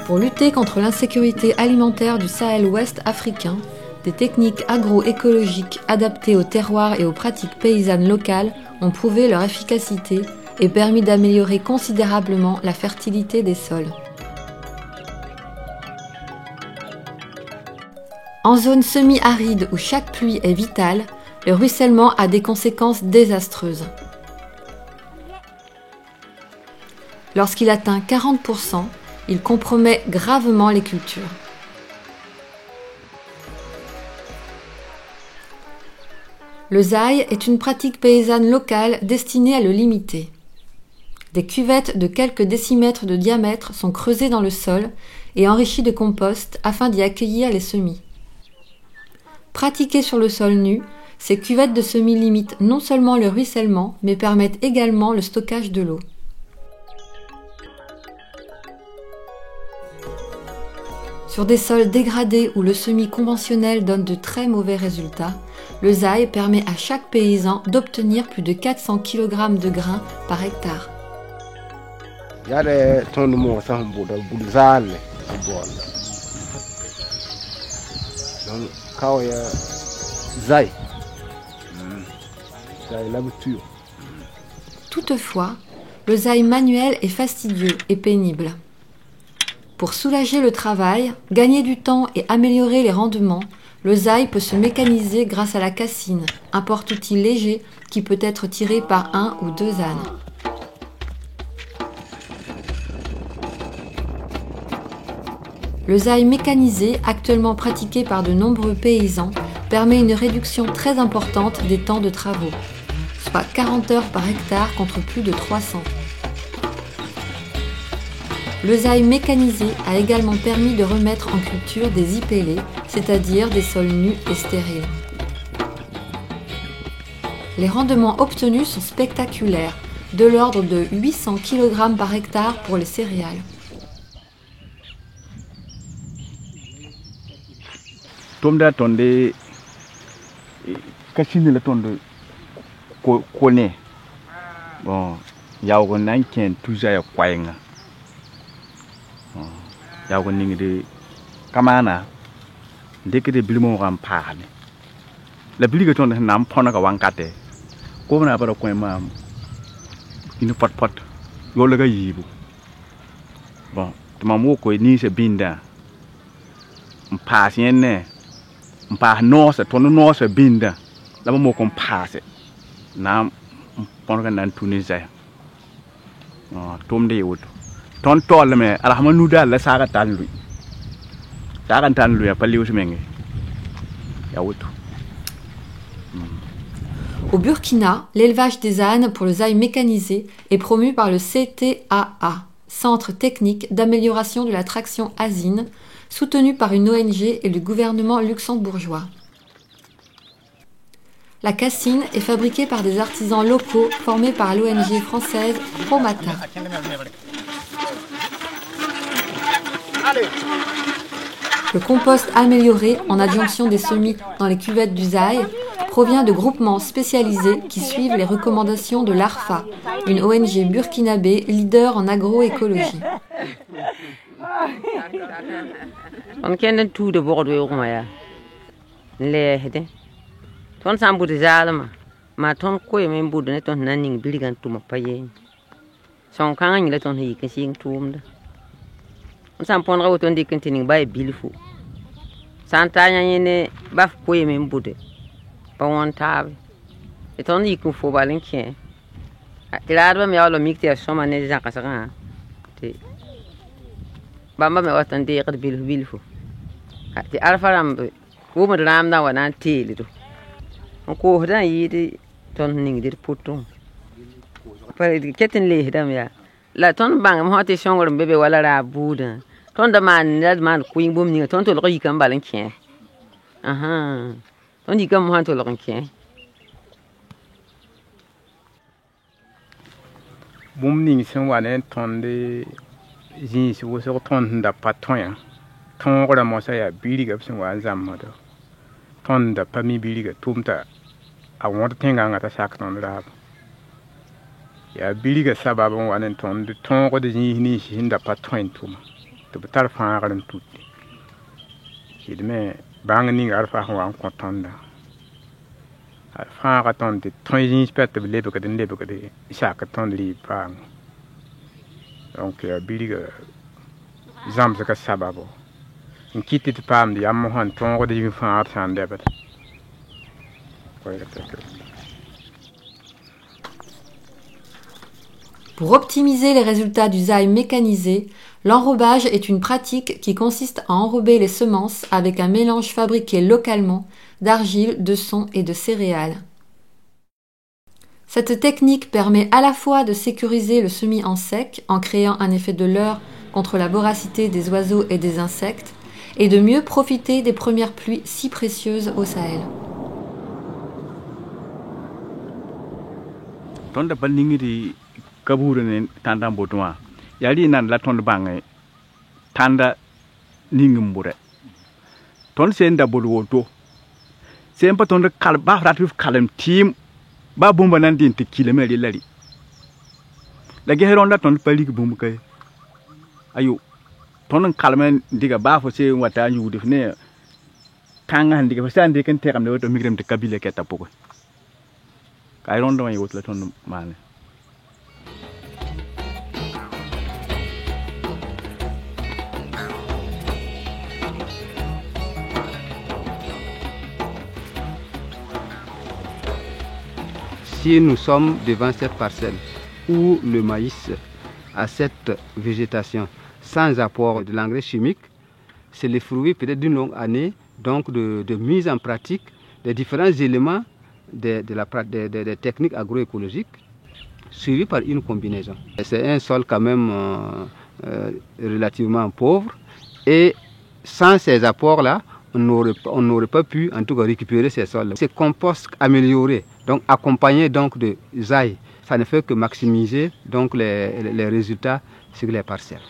Pour lutter contre l'insécurité alimentaire du Sahel ouest africain, des techniques agroécologiques adaptées aux terroirs et aux pratiques paysannes locales ont prouvé leur efficacité et permis d'améliorer considérablement la fertilité des sols. En zone semi-aride où chaque pluie est vitale, le ruissellement a des conséquences désastreuses. Lorsqu'il atteint 40%, il compromet gravement les cultures. Le zaï est une pratique paysanne locale destinée à le limiter. Des cuvettes de quelques décimètres de diamètre sont creusées dans le sol et enrichies de compost afin d'y accueillir les semis. Pratiquées sur le sol nu, ces cuvettes de semis limitent non seulement le ruissellement, mais permettent également le stockage de l'eau. Sur des sols dégradés où le semis conventionnel donne de très mauvais résultats, le zaï permet à chaque paysan d'obtenir plus de 400 kg de grains par hectare. Toutefois, le zaï manuel est fastidieux et pénible. Pour soulager le travail, gagner du temps et améliorer les rendements, le zaï peut se mécaniser grâce à la cassine, un porte-outil léger qui peut être tiré par 1 ou 2 ânes. Le zaï mécanisé, actuellement pratiqué par de nombreux paysans, permet une réduction très importante des temps de travaux, soit 40 heures par hectare contre plus de 300. Le zaï mécanisé a également permis de remettre en culture des IPL, c'est-à-dire des sols nus et stériles. Les rendements obtenus sont spectaculaires, de l'ordre de 800 kg par hectare pour les céréales. Tomda tonde kachine la tonde kone bon yawo nanken tuja ya kwainga yawo ningi de kamana ndekede bilmo ram paane la biliga tonde nam pona ka wankate ko na bara ko ma inu pot yo la ga yibu bon tuma mo ko ni se binda mpaas yenne mpaas noose tono noose binda la mo ko paase na ponga nan tunisa tomde yoto ton tol me alhamanu dal la saga tan lu ya pali usmenge ya woto. Au Burkina, l'élevage des ânes pour le zaï mécanisé est promu par le CTAA, Centre technique d'amélioration de la traction asine, soutenu par une ONG et le gouvernement luxembourgeois. La cassine est fabriquée par des artisans locaux formés par l'ONG française Promata. Le compost amélioré en adjonction des semis dans les cuvettes du zaï provient de groupements spécialisés qui suivent les recommandations de l'ARFA, une ONG burkinabé leader en agroécologie. On kende tout de bord de Romaya. Lehde. Ton sambu de zalama. Ma ton koy men budu ne ton naning biligan tuma paye. Son kan le ton hi kesing tumda. On sam pon raw ton dikin tining bay bilfu. Santanya yene baf koy men budu. Pa won tabe. E ton yiku fo balin kien. Tiladba me alo mikte soma ne zakasaka. Ti bamba me watan de qad bilfu. Ti alfaram ko mo ram na wana teli do. On ko hodan yidi ton ning dir putum. Pa ketin le hidam ya. La ton bang mo hati shongor bebe wala ra buda. Ton da man kuing bum ni ton to lo yikam balan kien. Aha. On dit comme moi to lo kien. Bum ning sen wane ton de jin si wo so ton da paton ya. Ton ko da mo sa ya biri ga sen wan zam ma do. Ton da pami biri ga tumta a wõd tẽngãngã t'a sak tõnd raab yaa bilgã sabab n wa ne tõnd tõogd zĩis nins sẽn da pa tõe n tʋma tɩ b tar fãagr n tʋte sɩdme bãng ninga d fas n wa n kõ tõnda d fãaga tõnd tɩ tõe zĩis pɛt tɩ b lebgd n lebgd sak tõnd rɩɩb paam donc yaa bilgã zãmsgã sababo n kɩt tɩ paamd yam sãn tõogd yĩng fãa d sã n dɛbd. Pour optimiser les résultats du zaï mécanisé, l'enrobage est une pratique qui consiste à enrober les semences avec un mélange fabriqué localement d'argile, de son et de céréales. Cette technique permet à la fois de sécuriser le semis en sec en créant un effet de leurre contre la voracité des oiseaux et des insectes et de mieux profiter des premières pluies si précieuses au Sahel. Tonda pa ningiri kaburu ne tanda mbotwa yali nan la tonda bangai tanda ningimbure ton senda bolwoto sempa tonda kal ba ratif kalem team ba bomba nan din te kilometer lari la geheronda ton palik bum kay ayo ton kalmen diga ba fo se wata yu defne kanga diga fa sande kan te kam de to migrem te kabile ke tapoko kay rondo may wot la ton mané. Si nous sommes devant cette parcelle où le maïs a cette végétation sans apport de l'engrais chimique, c'est le fruit peut-être d'une longue année donc de mise en pratique des différents éléments des techniques agroécologiques suivis par une combinaison. C'est un sol quand même relativement pauvre et sans ces apports-là, on n'aurait pas pu en tout cas récupérer ces sols. Ces composts améliorés, donc accompagnés donc de zaï, ça ne fait que maximiser donc les résultats sur les parcelles.